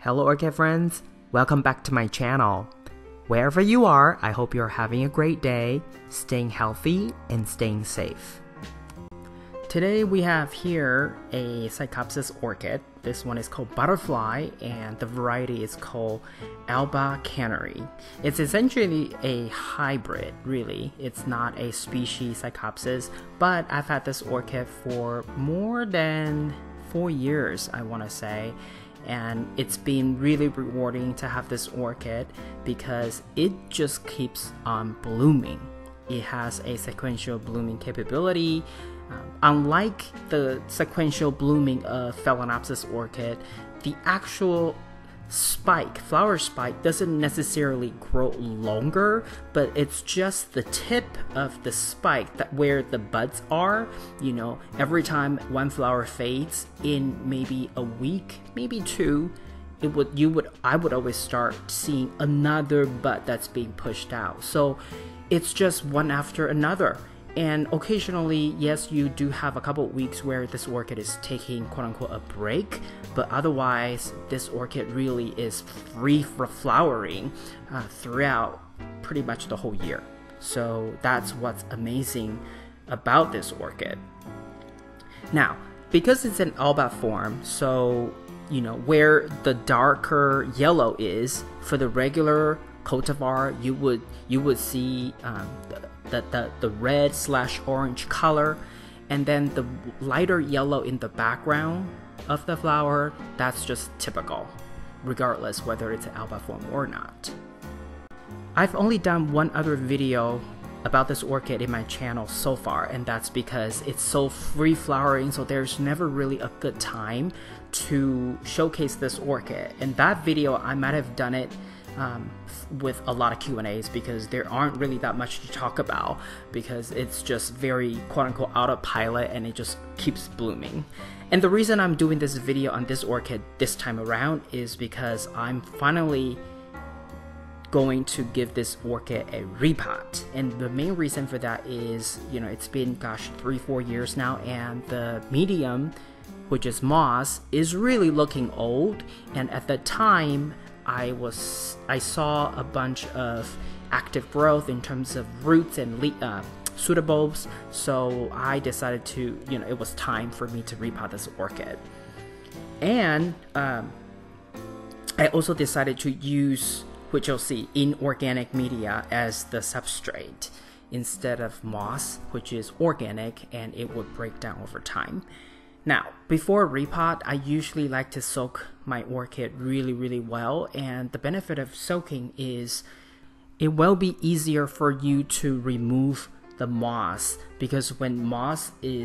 Hello Orchid friends, welcome back to my channel. Wherever you are, I hope you're having a great day, staying healthy and staying safe. Today we have here a Psychopsis orchid. This one is called Butterfly and the variety is called Alba Canary. It's essentially a hybrid, really. It's not a species Psychopsis, but I've had this orchid for more than 4 years, I want to say. And it's been really rewarding to have this orchid because it just keeps on blooming. It has a sequential blooming capability. Unlike the sequential blooming of Phalaenopsis orchid, the actual flower spike doesn't necessarily grow longer, but it's just the tip of the spike that where the buds are. Every time one flower fades in maybe a week, maybe two, I would always start seeing another bud that's being pushed out. So it's just one after another. And occasionally, yes, you do have a couple of weeks where this orchid is taking quote-unquote a break, but otherwise, this orchid really is free for flowering throughout pretty much the whole year. So that's what's amazing about this orchid. Now, because it's an alba form, so where the darker yellow is for the regular cultivar, you would see the red/orange color, and then the lighter yellow in the background of the flower. That's just typical, regardless whether it's an alba form or not. I've only done one other video about this orchid in my channel so far, and that's because it's so free flowering, so there's never really a good time to showcase this orchid. In that video, I might have done it with a lot of Q&As because there aren't really that much to talk about because it's just very quote-unquote autopilot and it just keeps blooming. And the reason I'm doing this video on this orchid this time around is because I'm finally going to give this orchid a repot. And the main reason for that is, it's been 3-4 years now, and the medium, which is moss, is really looking old. And at the time I saw a bunch of active growth in terms of roots and pseudobulbs, so I decided to, it was time for me to repot this orchid. And I also decided to use, which you'll see, inorganic media as the substrate instead of moss, which is organic and it would break down over time. Now, before repot, I usually like to soak my orchid really well, and the benefit of soaking is it will be easier for you to remove the moss, because when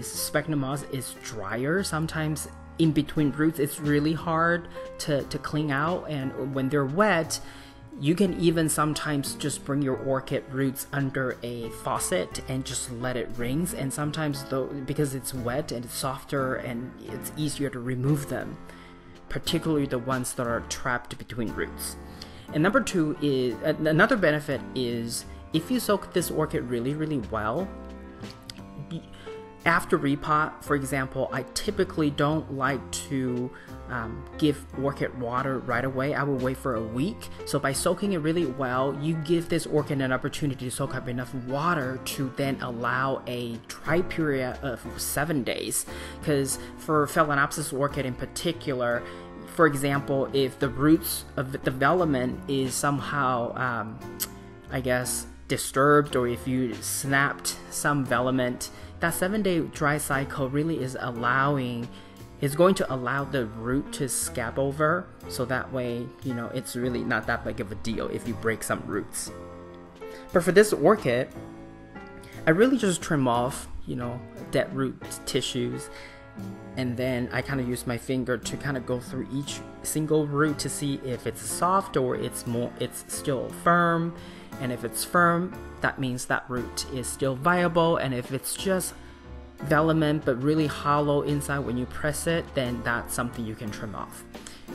sphagnum moss is drier, sometimes in between roots it's really hard to clean out, and when they're wet, you can even sometimes just bring your orchid roots under a faucet and just let it rinse, and sometimes though, because it's wet and it's softer and it's easier to remove them, particularly the ones that are trapped between roots. And number two is, another benefit is, if you soak this orchid really well, after repot, for example, I typically don't like to give orchid water right away. I will wait for a week. So by soaking it really well, you give this orchid an opportunity to soak up enough water to then allow a dry period of 7 days. Because for Phalaenopsis orchid in particular, for example, if the roots of the development is somehow, disturbed, or if you snapped some filament, that 7-day dry cycle really is going to allow the root to scab over, so that way, it's really not that big of a deal if you break some roots. But for this orchid, I really just trim off, dead root tissues, and then I kind of use my finger to kind of go through each single root to see if it's soft or it's still firm. And if it's firm, that means that root is still viable, and if it's just filament but really hollow inside when you press it, then that's something you can trim off.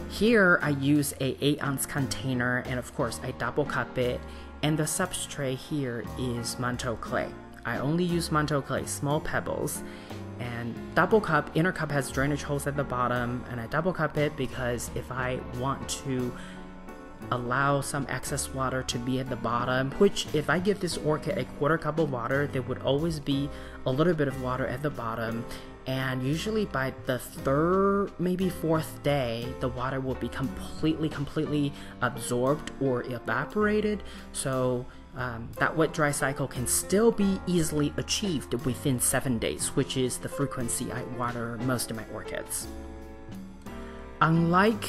Here I use a 8-ounce container, and of course I double cup it, and the substrate here is manto clay. I only use manto clay, small pebbles, And double cup, inner cup has drainage holes at the bottom, and I double cup it because if I want to allow some excess water to be at the bottom, which if I give this orchid a quarter cup of water, there would always be a little bit of water at the bottom, and usually by the third, maybe fourth day, the water will be completely absorbed or evaporated. So that wet dry cycle can still be easily achieved within 7 days, which is the frequency I water most of my orchids. Unlike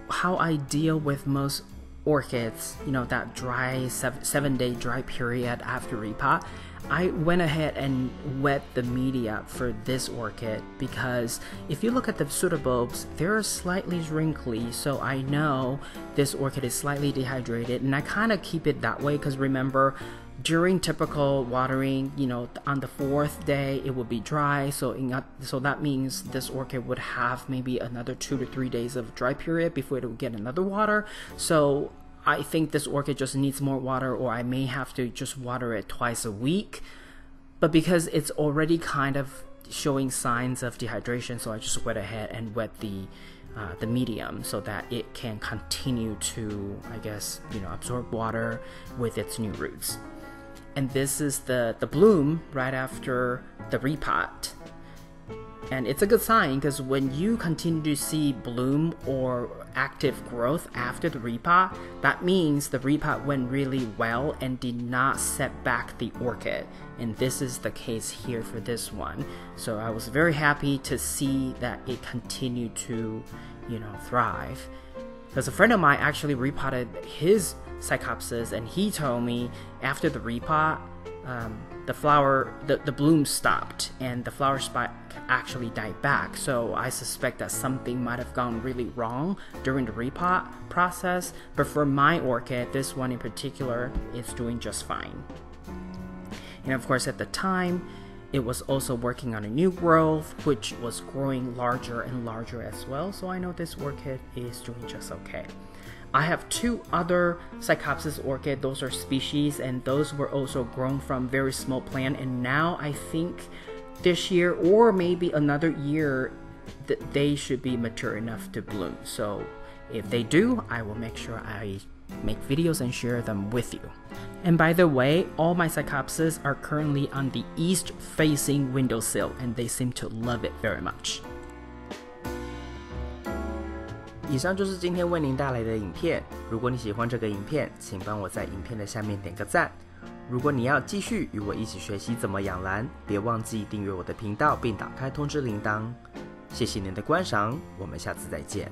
how I deal with most orchids, that dry 7-day dry period after repot, I went ahead and wet the media for this orchid because if you look at the pseudobulbs, they're slightly wrinkly, so I know this orchid is slightly dehydrated, and I kind of keep it that way because remember, during typical watering, on the 4th day it would be dry, so that means this orchid would have maybe another 2 to 3 days of dry period before it would get another water. So I think this orchid just needs more water, or I may have to just water it twice a week. But because it's already kind of showing signs of dehydration, so I just went ahead and wet the medium so that it can continue to, I guess, absorb water with its new roots. And this is the bloom right after the repot. And it's a good sign because when you continue to see bloom or active growth after the repot, that means the repot went really well and did not set back the orchid. And this is the case here for this one. So I was very happy to see that it continued to, thrive. Because a friend of mine actually repotted his Psychopsis, and he told me after the repot, the bloom stopped and the flower spike actually died back. So I suspect that something might have gone really wrong during the repot process. But for my orchid, this one in particular is doing just fine. And of course, at the time, it was also working on a new growth, which was growing larger and larger as well. So I know this orchid is doing just okay. I have 2 other Psychopsis orchid. Those are species, and those were also grown from very small plant. And now I think this year or maybe another year that they should be mature enough to bloom. So if they do, I will make sure I make videos and share them with you. And by the way, all my Psychopsis are currently on the east facing windowsill, and they seem to love it very much. 以上就是今天为您带来的影片。如果你喜欢这个影片，请帮我在影片的下面点个赞。如果你要继续与我一起学习怎么养兰，别忘记订阅我的频道并打开通知铃铛。谢谢您的观赏，我们下次再见。